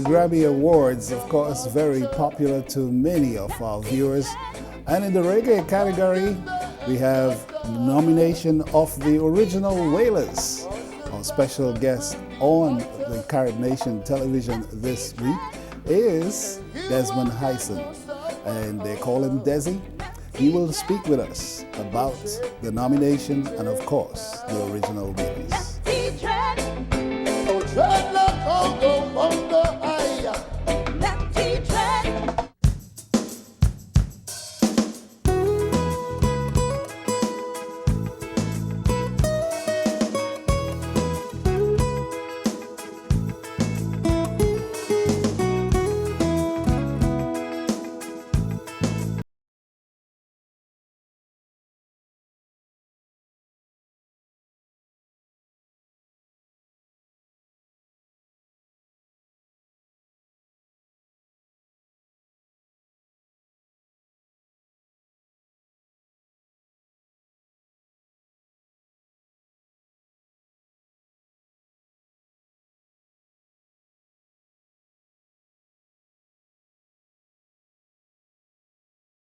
Grammy Awards, of course, very popular to many of our viewers. And in the reggae category, we have nomination of the original Wailers. Our special guest on the Carib Nation television this week is Desi Hyson, and they call him Desi. He will speak with us about the nomination and, of course, the original Wailers.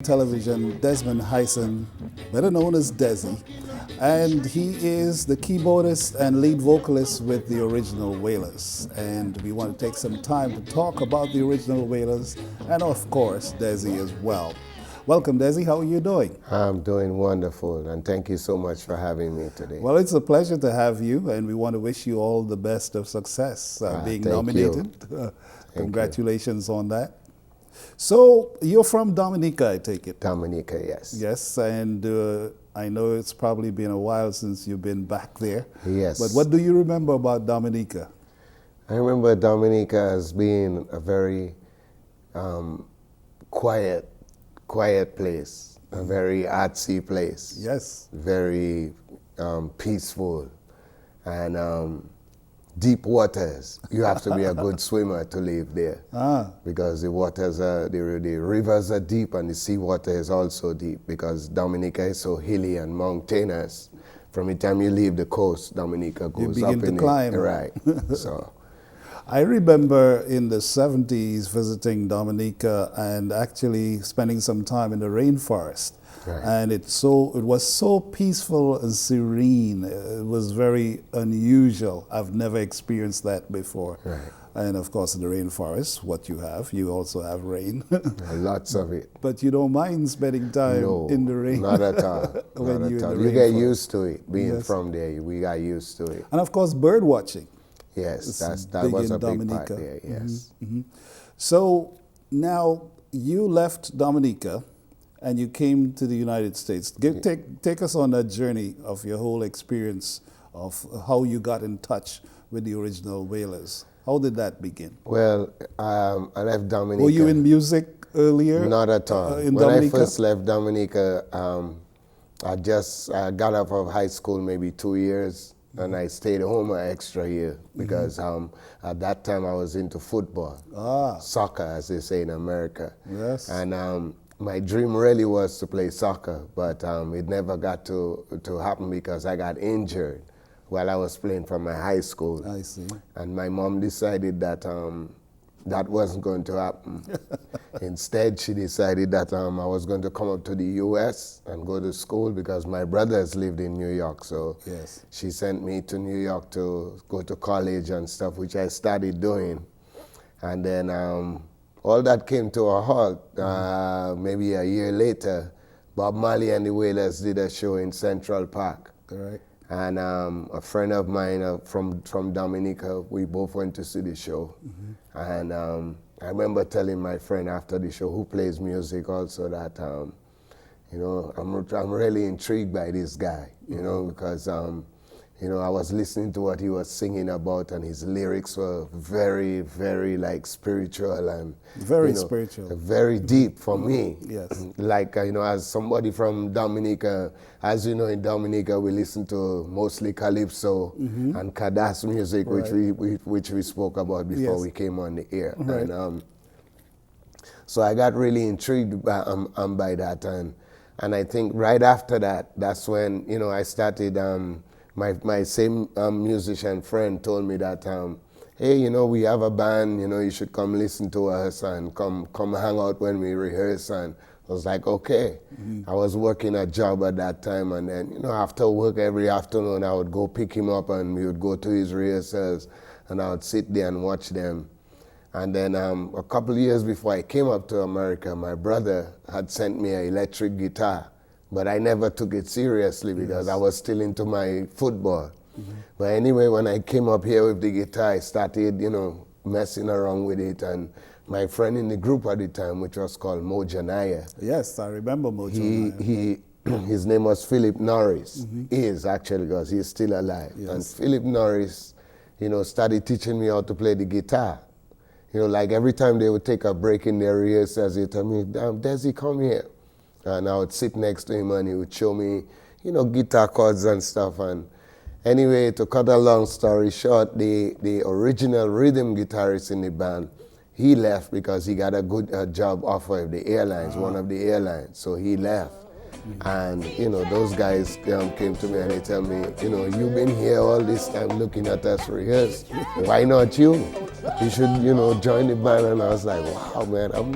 Television, Desi Hyson, better known as Desi, and he is the keyboardist and lead vocalist with the original Wailers. And we want to take some time to talk about the original Wailers and, of course, Desi as well. Welcome, Desi. How are you doing? I'm doing wonderful, and thank you so much for having me today. Well, it's a pleasure to have you, and we want to wish you all the best of success being nominated. Congratulations on that. So, you're from Dominica, I take it? Dominica, yes. Yes, and I know it's probably been a while since you've been back there. Yes. But what do you remember about Dominica? I remember Dominica as being a very quiet place, a very artsy place. Yes. Very peaceful, and deep waters. You have to be a good swimmer to live there, because the waters are, the rivers are deep, and the seawater is also deep, because Dominica is so hilly and mountainous. From the time you leave the coast, Dominica goes up in to climb. Right. So I remember in the 70s visiting Dominica and actually spending some time in the rainforest. Right. And it was so peaceful and serene. It was very unusual. I've never experienced that before. Right. And of course, in the rainforest, what you also have rain. Lots of it. But you don't mind spending time in the rain? Not at all. When not at all. You get used to it. Being from there, we got used to it. And of course, bird watching. Yes, that was a big part there, yes. Mm-hmm. So now you left Dominica and you came to the United States. Take us on that journey of your whole experience of how you got in touch with the original Wailers. How did that begin? Well, I left Dominica. Were you in music earlier? Not at all. When Dominica? I first left Dominica, I got out of high school maybe 2 years, and I stayed home an extra year because at that time I was into football, soccer as they say in America. Yes. And my dream really was to play soccer, but it never got to happen because I got injured while I was playing for my high school. I see. And my mom decided that that wasn't going to happen. Instead, she decided that I was going to come up to the U.S. and go to school because my brothers lived in New York. So yes, she sent me to New York to go to college and stuff, which I started doing. And then all that came to a halt. Maybe a year later, Bob Marley and the Wailers did a show in Central Park. Correct. And a friend of mine from Dominica, we both went to see the show. And I remember telling my friend after the show, who plays music also, that I'm really intrigued by this guy, because I was listening to what he was singing about, and his lyrics were very, very spiritual and very spiritual, very deep for me. Yes, as somebody from Dominica, as you know, in Dominica we listen to mostly calypso and Kadas music, which we spoke about before we came on the air. Right. And so I got really intrigued by that, and I think right after that, that's when I started. My same musician friend told me that, hey, you know, we have a band, you know, you should come listen to us and come hang out when we rehearse. And I was like, okay. I was working a job at that time, and then, you know, after work every afternoon, I would go pick him up and we would go to his rehearsals, and I would sit there and watch them. And then a couple of years before I came up to America, my brother had sent me an electric guitar, but I never took it seriously because I was still into my football. But anyway, when I came up here with the guitar, I started, you know, messing around with it, and my friend in the group at the time, which was called Mojanaya. Yes, I remember Mojanaya. His name was Philip Norris. He is actually, because he's still alive. Yes. And Philip Norris, you know, started teaching me how to play the guitar. You know, like every time they would take a break in their rehearsals, he'd tell me, Desi, come here. And I would sit next to him and he would show me, you know, guitar chords and stuff. And anyway, to cut a long story short, the original rhythm guitarist in the band, he left because he got a good job offer of the airlines, one of the airlines. So he left. And, you know, those guys came to me and they tell me, you know, you've been here all this time looking at us rehearse. Why not you? You should, you know, join the band. And I was like, wow, man, I'm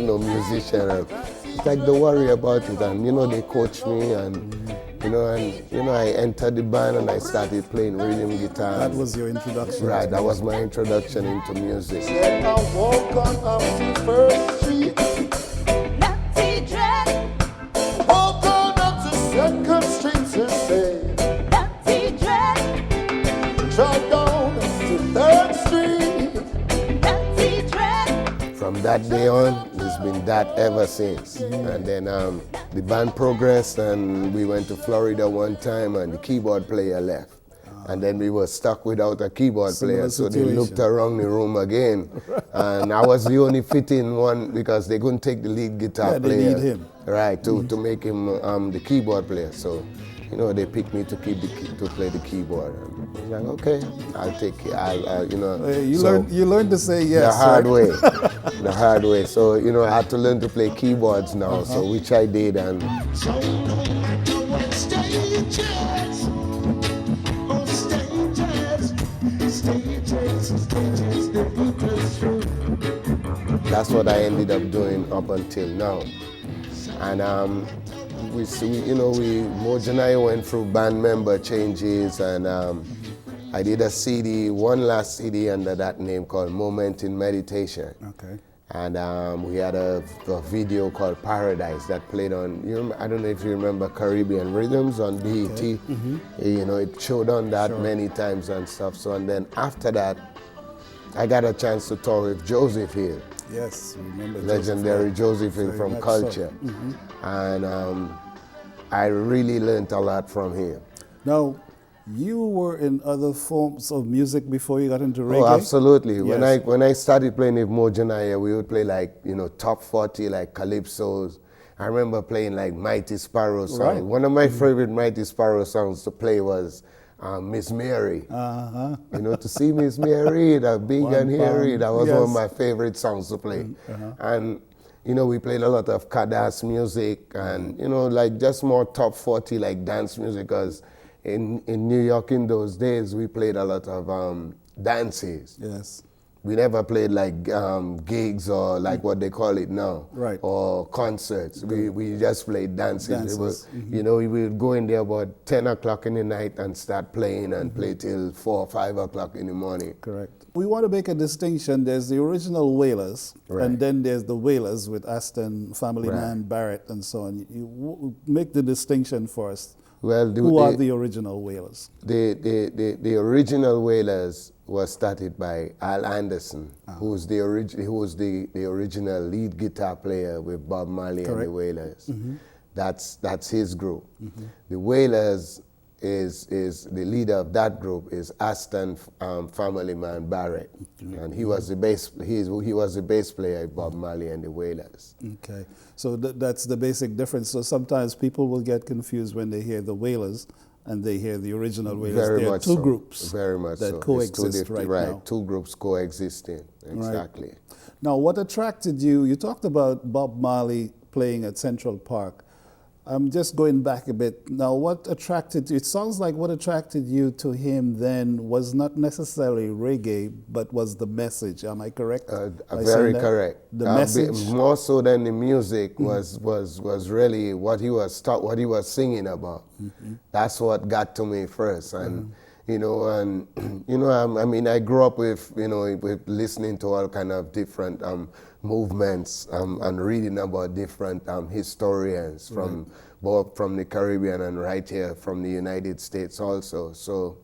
no musician. And it's like, don't worry about it. And, you know, they coached me and, I entered the band and I started playing rhythm guitar. That was your introduction. Right, that was my introduction into music. Said I walk on up to First Street. Natty dread, Walk on up to Second Street and say, natty dread, drive down to Third Street. natty dread. From that day on, it's been that ever since. And then the band progressed and we went to Florida one time and the keyboard player left. And then we were stuck without a keyboard player, so they looked around the room again. And I was the only fit-in one because they couldn't take the lead guitar player. They need him. Right, to make him the keyboard player. So, you know, they picked me to play the keyboard. And I was like, okay, I'll take it. You learned to say yes. The hard right? way. The hard way. So, you know, I had to learn to play keyboards now, so which I did. And So no matter what stages, on stages, the people's truth. that's what I ended up doing up until now. And Moj and I went through band member changes, and I did a CD, one last CD under that name called Moment in Meditation. Okay. And we had a video called Paradise that played on, I don't know if you remember Caribbean Rhythms on BET. You know, it showed on that many times and stuff. So, and then after that, I got a chance to tour with Joseph Hill. Yes, remember Legendary Joseph Hill Very from much Culture. so. And I really learned a lot from him. Now, you were in other forms of music before you got into reggae? Oh, absolutely. Yes. When I started playing with Mojanaya, we would play like, you know, top 40, like calypsos. I remember playing like Mighty Sparrow songs. Right. One of my favorite Mighty Sparrow songs to play was Miss Mary. You know, to see Miss Mary, that big and hairy, that was one of my favorite songs to play. And, you know, we played a lot of Kadas music and, you know, like just more top 40, like dance music, because in New York in those days, we played a lot of dances. Yes. We never played like gigs or like what they call it now, Right. or concerts. We just played dances. It Dances. was, you know, we would go in there about 10 o'clock in the night and start playing and play till 4 or 5 o'clock in the morning. Correct. We want to make a distinction. There's the original Wailers, Right. and then there's the Wailers with Aston, Family Right. Man, Barrett, and so on. Make the distinction for us. Well, Who are the original Wailers? The original Wailers was started by Al Anderson, who was the original lead guitar player with Bob Marley and the Wailers. That's his group. The Wailers is the leader of that group is Aston Family Man Barrett, and he was the bass player of Bob Marley and the Wailers. Okay, so that's the basic difference. So sometimes people will get confused when they hear the Wailers and they hear the original Wailers. Very There are much two so. groups Very much that so. coexist right now. Two groups coexisting, exactly. Right. Now, what attracted you? You talked about Bob Marley playing at Central Park. I'm just going back a bit. Now, what attracted you? It sounds like what attracted you to him then was not necessarily reggae, but was the message. Am I correct? by Very saying that? correct. The message. More so than the music was really what he was singing about. That's what got to me first, and I mean, I grew up with with listening to all kind of different movements and reading about different historians from both from the Caribbean and right here from the United States also. So,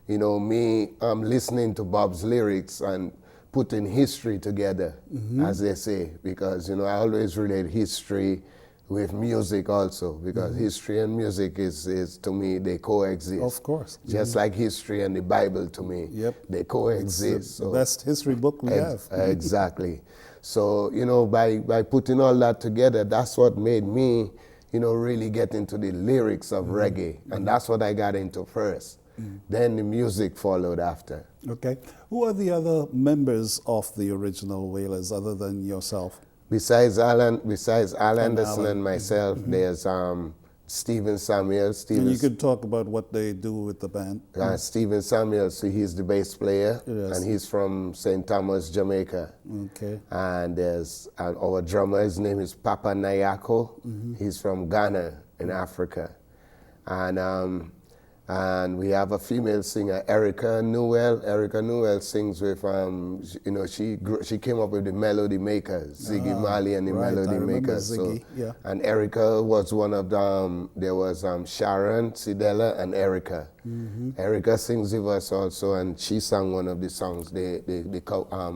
me listening to Bob's lyrics and putting history together, as they say, because I always relate history with music also, because history and music is to me, they coexist. Of course. Just like history and the Bible to me, they coexist. It's the best history book we have. Exactly. So, by putting all that together, that's what made me, really get into the lyrics of reggae. And that's what I got into first. Then the music followed after. Okay. Who are the other members of the original Wailers other than yourself? Besides Al Anderson and myself, there's Stephen Samuels. And you could talk about what they do with the band. Stephen Samuels, so he's the bass player, Yes. and he's from St. Thomas, Jamaica. Okay. And there's our drummer, his name is Papa Nayako. He's from Ghana in Africa. And we have a female singer, Erica Newell. Erica Newell sings with, she came up with the Melody Makers, Ziggy Marley and the right, Melody I remember Makers. Ziggy, yeah. And Erica was one of them. There was Sharon, Sidella, and Erica. Erica sings with us also, and she sang one of the songs,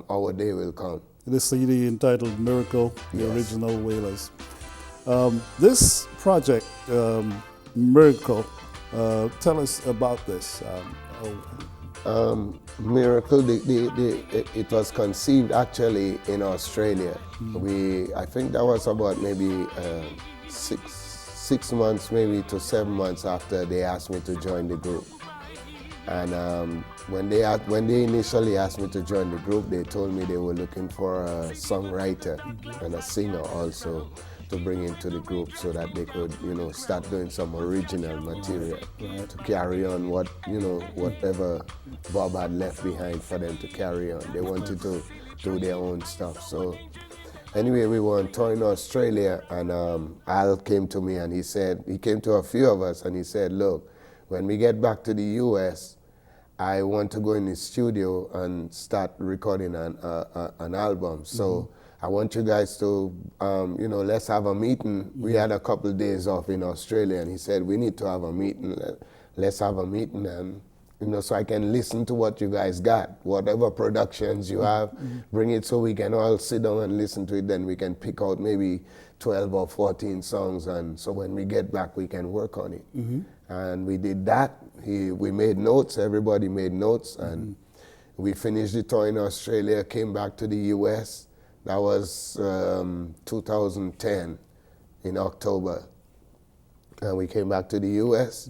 Our Day Will Come. The CD entitled Miracle, the original Wailers. This project, Miracle, tell us about this. Miracle, it was conceived actually in Australia. I think that was about maybe 6 months, maybe to 7 months after they asked me to join the group. And when they initially asked me to join the group, they told me they were looking for a songwriter and a singer also to bring into the group so that they could, start doing some original material to carry on whatever Bob had left behind for them to carry on. They wanted to do their own stuff. So anyway, we were on tour in Australia, and Al came to me and he came to a few of us and he said, look, when we get back to the US, I want to go in the studio and start recording an album. So I want you guys to, let's have a meeting. We had a couple of days off in Australia, and he said, we need to have a meeting. Let's have a meeting, and, so I can listen to what you guys got. Whatever productions you have, bring it so we can all sit down and listen to it. Then we can pick out maybe 12 or 14 songs, and so when we get back, we can work on it. And we did that. We made notes. Everybody made notes, and we finished the tour in Australia, came back to the US. That was 2010 in October. And we came back to the US.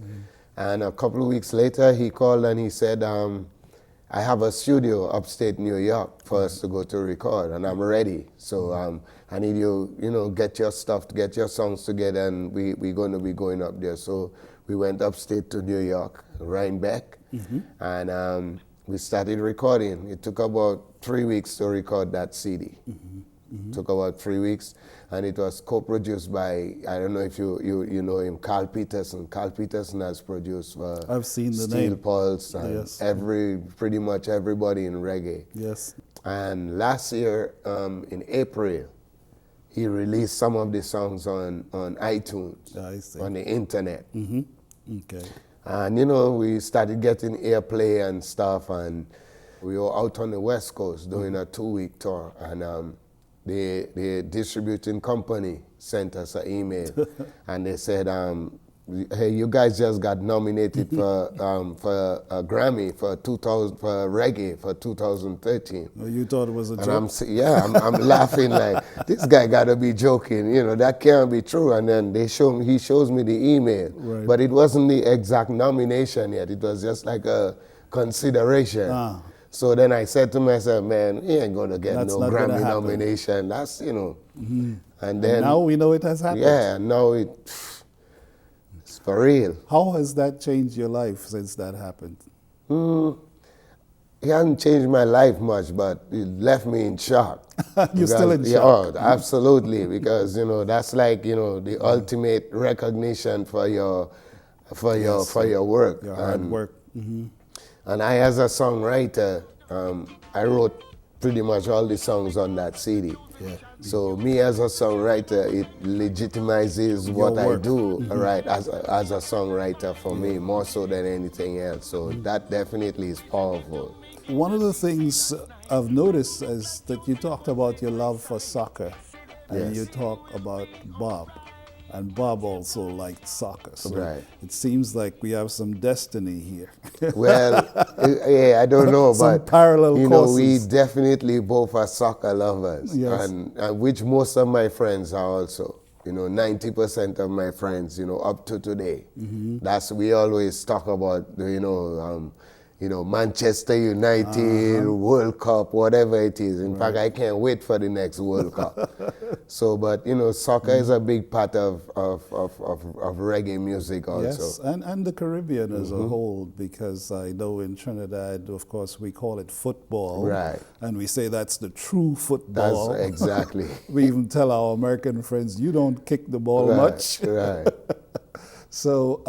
And a couple of weeks later, he called and he said, I have a studio upstate New York for us to go to record, and I'm ready. So I need you, get your stuff, get your songs together, and we're going to be going up there. So we went upstate to New York, Rhinebeck, and we started recording. It took about 3 weeks to record that CD. Took about 3 weeks, and it was co-produced by, I don't know if you know him, Carl Peterson. Carl Peterson has produced I've seen the Steel name. Pulse and pretty much everybody in reggae. Yes. And last year, in April, he released some of the songs on iTunes, I see. on the internet. Okay. And we started getting airplay and stuff, and we were out on the West Coast doing a 2-week tour, and the distributing company sent us an email, and they said, hey, you guys just got nominated for a Grammy for reggae for 2013. Well, you thought it was a And joke? I'm laughing like, this guy got to be joking, that can't be true. And then he shows me the email, but it wasn't the exact nomination yet. It was just like a consideration. So then I said to myself, man, he ain't going to get no Grammy nomination. That's, And then now we know it has happened. Yeah, now For real. How has that changed your life since that happened? It hasn't changed my life much, but it left me in shock. You're still in Yeah, shock. oh, absolutely, because that's like the ultimate recognition for your work. Your hard And- work. And I, as a songwriter, I wrote pretty much all the songs on that CD. Yeah. So me as a songwriter, it legitimizes what I work. do, right, as a songwriter for me, more so than anything else. So that definitely is powerful. One of the things I've noticed is that you talked about your love for soccer, and Yes. you talk about Bob, and Bob also liked soccer. So Right. it seems like we have some destiny here. Well, yeah, I don't know, Some but parallel we courses. definitely both are soccer lovers, Yes. and which most of my friends are also. 90% of my friends, up to today. We always talk about, Manchester United, World Cup, whatever it is. In fact, I can't wait for the next World Cup. So, but soccer is a big part of reggae music also. Yes, and the Caribbean as a whole, because I know in Trinidad, of course, we call it football. Right. And we say that's the true football. That's exactly. We even tell our American friends, you don't kick the ball Right, much. right. So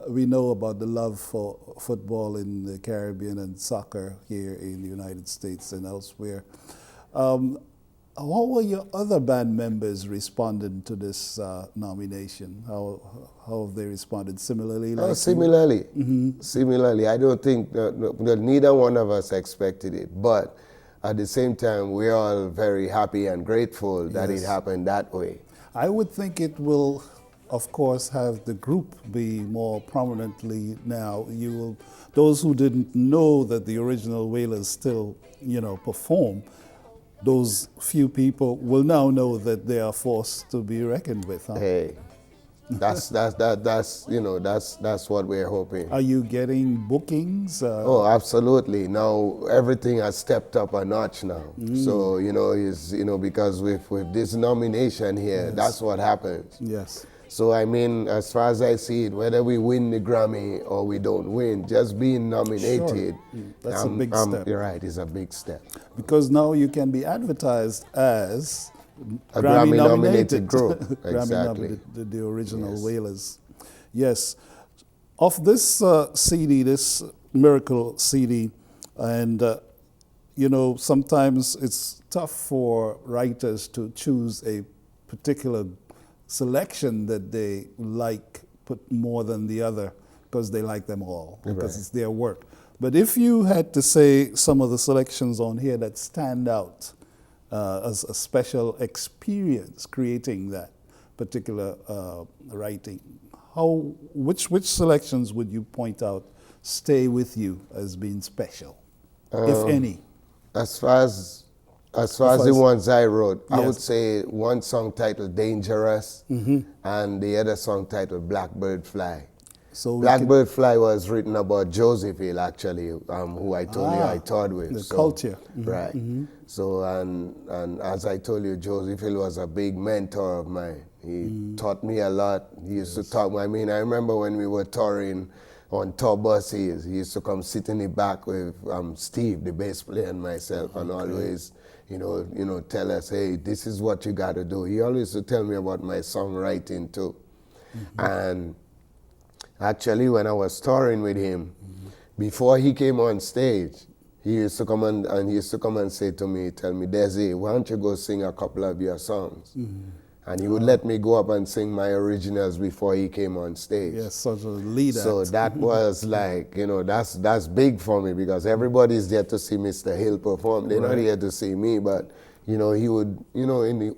we know about the love for football in the Caribbean and soccer here in the United States and elsewhere. How were your other band members responding to this nomination? How have they responded? Similarly? Like Similarly. Similarly. I don't think that neither one of us expected it, but at the same time, we're all very happy and grateful that it Yes. happened that way. I would think it will, of course, have the group be more prominently now. Those who didn't know that the original Wailers still, perform, those few people will now know that they are forced to be reckoned with. Huh? Hey, that's what we're hoping. Are you getting bookings? Oh, absolutely. Now everything has stepped up a notch now. So because with this nomination here, Yes. that's what happens. Yes. So I mean, as far as I see it, whether we win the Grammy or we don't win, just being nominated, That's a big step. You're right, it's a big step. Because now you can be advertised as A Grammy-nominated group. Exactly. Grammy-nominated, the original Yes. Wailers. Yes. Of this CD, this Miracle CD, and sometimes it's tough for writers to choose a particular selection that they like put more than the other because they like them all, because Right. it's their work. But if you had to say some of the selections on here that stand out as a special experience creating that particular writing, which selections would you point out stay with you as being special, if any? As far as the ones I wrote, I Yes. would say one song titled Dangerous and the other song titled Blackbird Fly. So we Blackbird Fly was written about Josephine, actually, who I told you I toured with. the culture. Right. So, and as I told you, Josephine was a big mentor of mine. He taught me a lot. He used to talk. I mean, I remember when we were touring on tour buses, he used to come sit in the back with Steve, the bass player, and myself, and always, tell us, hey, this is what you got to do. He always used to tell me about my songwriting too. And actually, when I was touring with him, before he came on stage, he used to come and say to me, tell me, Desi, why don't you go sing a couple of your songs? And he would let me go up and sing my originals before he came on stage. Yes, such a leader. So that was like, that's big for me because everybody's there to see Mr. Hill perform. They're not here to see me, but he would,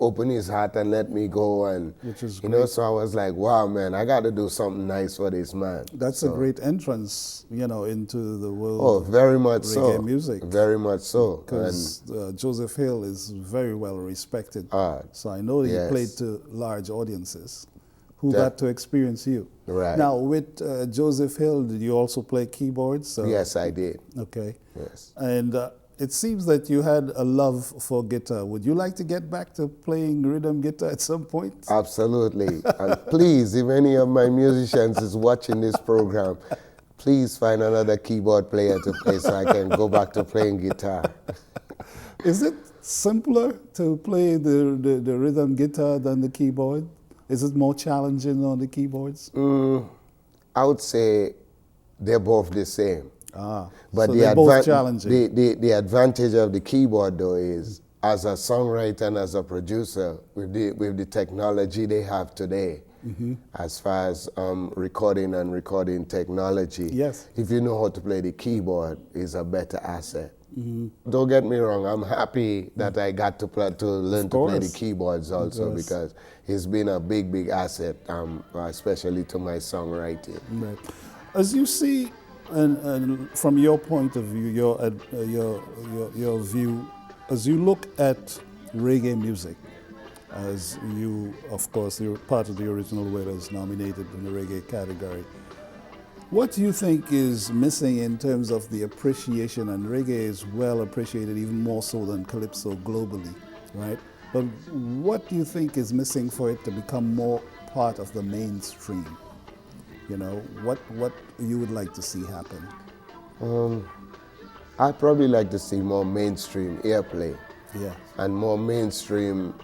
open his heart and let me go, and Which is so I was like, wow, man, I got to do something nice for this man. That's a great entrance, into the world Oh, of very much reggae so. music. Very much so. Because Joseph Hill is very well respected. Ah, So I know that yes. he played to large audiences who got to experience you. Right. Now, with Joseph Hill, did you also play keyboards? Yes, I did. Okay. Yes. And it seems that you had a love for guitar. Would you like to get back to playing rhythm guitar at some point? Absolutely. And please, if any of my musicians is watching this program, please find another keyboard player to play so I can go back to playing guitar. Is it simpler to play the rhythm guitar than the keyboard? Is it more challenging on the keyboards? I would say they're both the same. But so they're both challenging. The advantage of the keyboard, though, is as a songwriter and as a producer, with the technology they have today, as far as recording technology, yes. If you know how to play the keyboard, is a better asset. Don't get me wrong, I'm happy that I got to learn to play the keyboards also, because it's been a big asset, especially to my songwriting. Right. As you see, and from your point of view, your view, as you look at reggae music, as you, of course, you're part of the original Wailers nominated in the reggae category, what do you think is missing in terms of the appreciation? And reggae is well appreciated, even more so than calypso globally, right? But what do you think is missing for it to become more part of the mainstream? You know, what you would like to see happen? I'd probably like to see more mainstream airplay. Yeah. And more mainstream,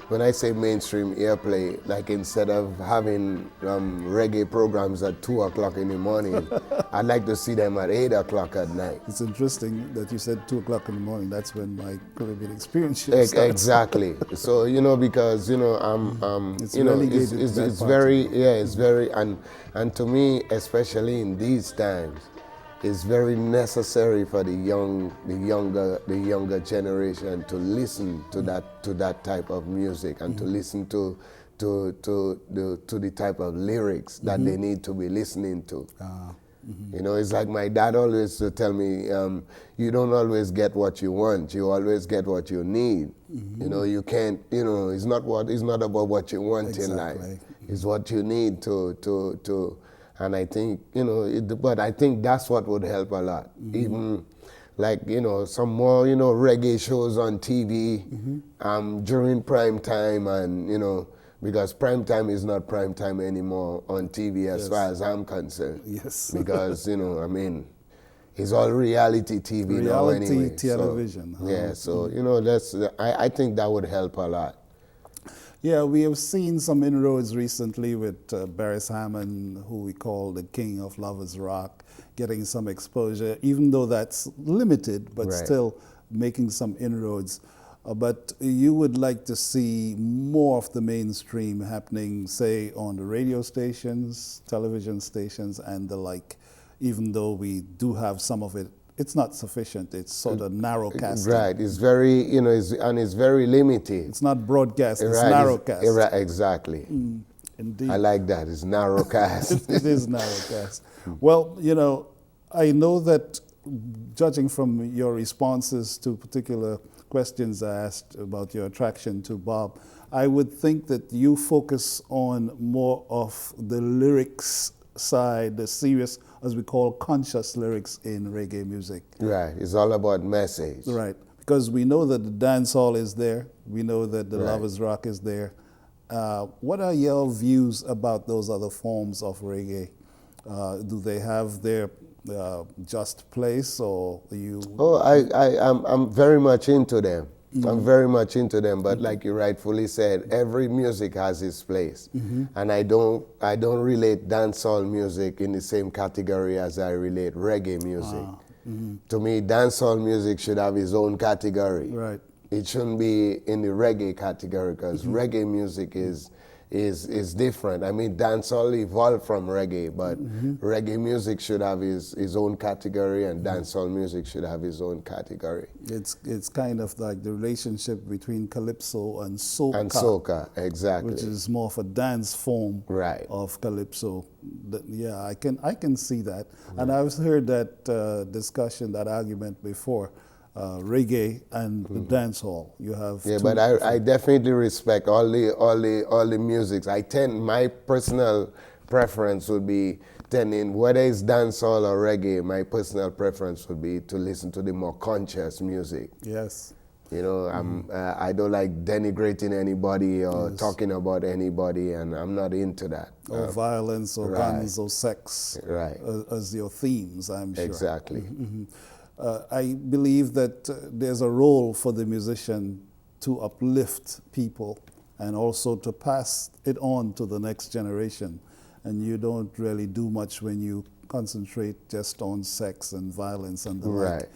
when I say mainstream airplay, like instead of having reggae programs at 2 o'clock in the morning, I'd like to see them at 8 o'clock at night. It's interesting that you said 2 o'clock in the morning. That's when my Caribbean experience starts. Exactly. So, you know, because, you know, it's you know, relegated it's very, it's very, and to me, especially in these times, it's very necessary for the younger generation to listen to that type of music and to listen to the type of lyrics that they need to be listening to. You know, it's like my dad always used to tell me, you don't always get what you want, you always get what you need. You know, you can't, you know, it's not about what you want in life. It's what you need to and I think, you know, but I think that's what would help a lot. Even like, you know, some more, you know, reggae shows on TV during prime time, and, you know, because prime time is not prime time anymore on TV as far as I'm concerned. Yes. Because, you know, I mean, it's all reality TV now anyway. Reality television. So, yeah, so, you know, I think that would help a lot. Yeah, we have seen some inroads recently with Barris Hammond, who we call the king of Lovers Rock, getting some exposure, even though that's limited, but still making some inroads. But you would like to see more of the mainstream happening, say, on the radio stations, television stations, and the like, even though we do have some of it. It's not sufficient. It's sort of narrowcasting. Right. It's very, you know, it's very limited. It's not broadcast. It's narrowcast. Exactly. Indeed. I like that. It's narrowcast. It is narrowcast. Well, you know, I know that judging from your responses to particular questions I asked about your attraction to Bob, I would think that you focus on more of the lyrics side, the serious, as we call, conscious lyrics in reggae music. Right, it's all about message. Right, because we know that the dance hall is there, we know that the Lovers Rock is there. What are your views about those other forms of reggae? Do they have their just place, or you? Oh, I'm very much into them. I'm very much into them, but like you rightfully said, every music has its place, and I don't relate dancehall music in the same category as I relate reggae music. To me, dancehall music should have its own category. Right. It shouldn't be in the reggae category, because reggae music is different. I mean, dancehall evolved from reggae, but reggae music should have his own category, and dancehall music should have his own category. It's kind of like the relationship between calypso and soca. And soca, exactly. Which is more of a dance form of calypso. Yeah, I can see that. And I've heard that discussion, that argument before. Reggae and the dancehall. You have but I definitely respect all the musics. My personal preference would be tending, whether it's dancehall or reggae, my personal preference would be to listen to the more conscious music. Yes. You know, I don't like denigrating anybody or talking about anybody, and I'm not into that. Or violence or right. guns or sex Right. as your themes, I'm sure. Exactly. I believe that there's a role for the musician to uplift people and also to pass it on to the next generation. And you don't really do much when you concentrate just on sex and violence and the Right. like.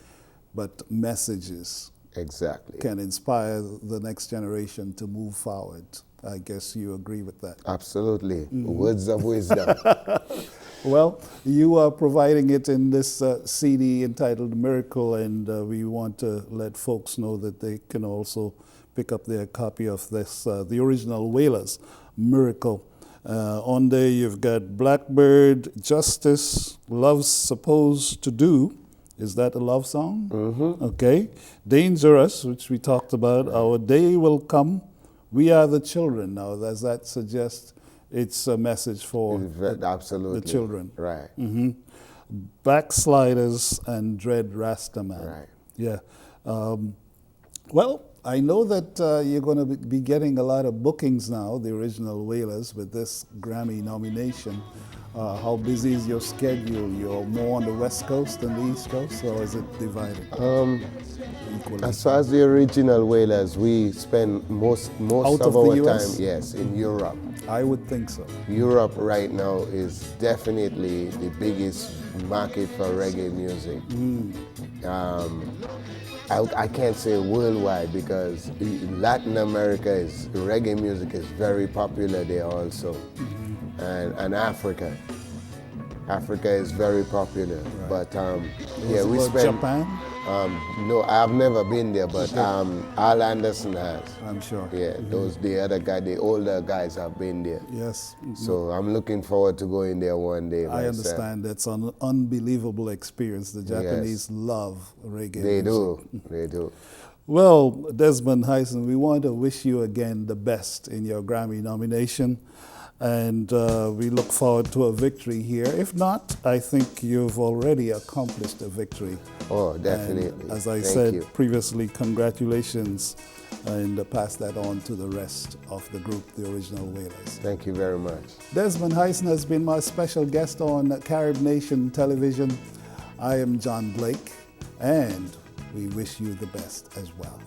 But messages Exactly. can inspire the next generation to move forward. I guess you agree with that. Absolutely. Words of wisdom. Well, you are providing it in this CD entitled Miracle, and we want to let folks know that they can also pick up their copy of this, the original Wailers, Miracle. On there you've got Blackbird, Justice, Love's Supposed to Do. Is that a love song? Mm-hmm. Okay. Dangerous, which we talked about. Our Day Will Come. We Are the Children. Now, does that suggest it's a message for Absolutely. the children? Right. Mm-hmm. Backsliders and Dread Rastaman. Right. Yeah. Well, I know that you're going to be getting a lot of bookings now, the original Wailers, with this Grammy nomination. How busy is your schedule? You're more on the West Coast than the East Coast, or is it divided equally? As far as the original Wailers, we spend most Out of of the our US? time, yes, in Europe. I would think so. Europe right now is definitely the biggest market for reggae music. I can't say worldwide because Latin America reggae music is very popular there also, and Africa. Africa is very popular, Right. but Yeah, we spend. Japan? No, I've never been there, but Al Anderson has. I'm sure. Yeah, the older guys have been there. Yes. So I'm looking forward to going there one day. I myself. understand that's an unbelievable experience. The Japanese love reggae They music. they do. Well, Desmond Hyson, we want to wish you again the best in your Grammy nomination, and we look forward to a victory here. If not, I think you've already accomplished a victory. Oh, definitely. And as I Thank said you. previously, congratulations, and pass that on to the rest of the group, the original Wailers. Thank you very much. Desmond Hyson has been my special guest on Carib Nation Television. I am John Blake, and we wish you the best as well.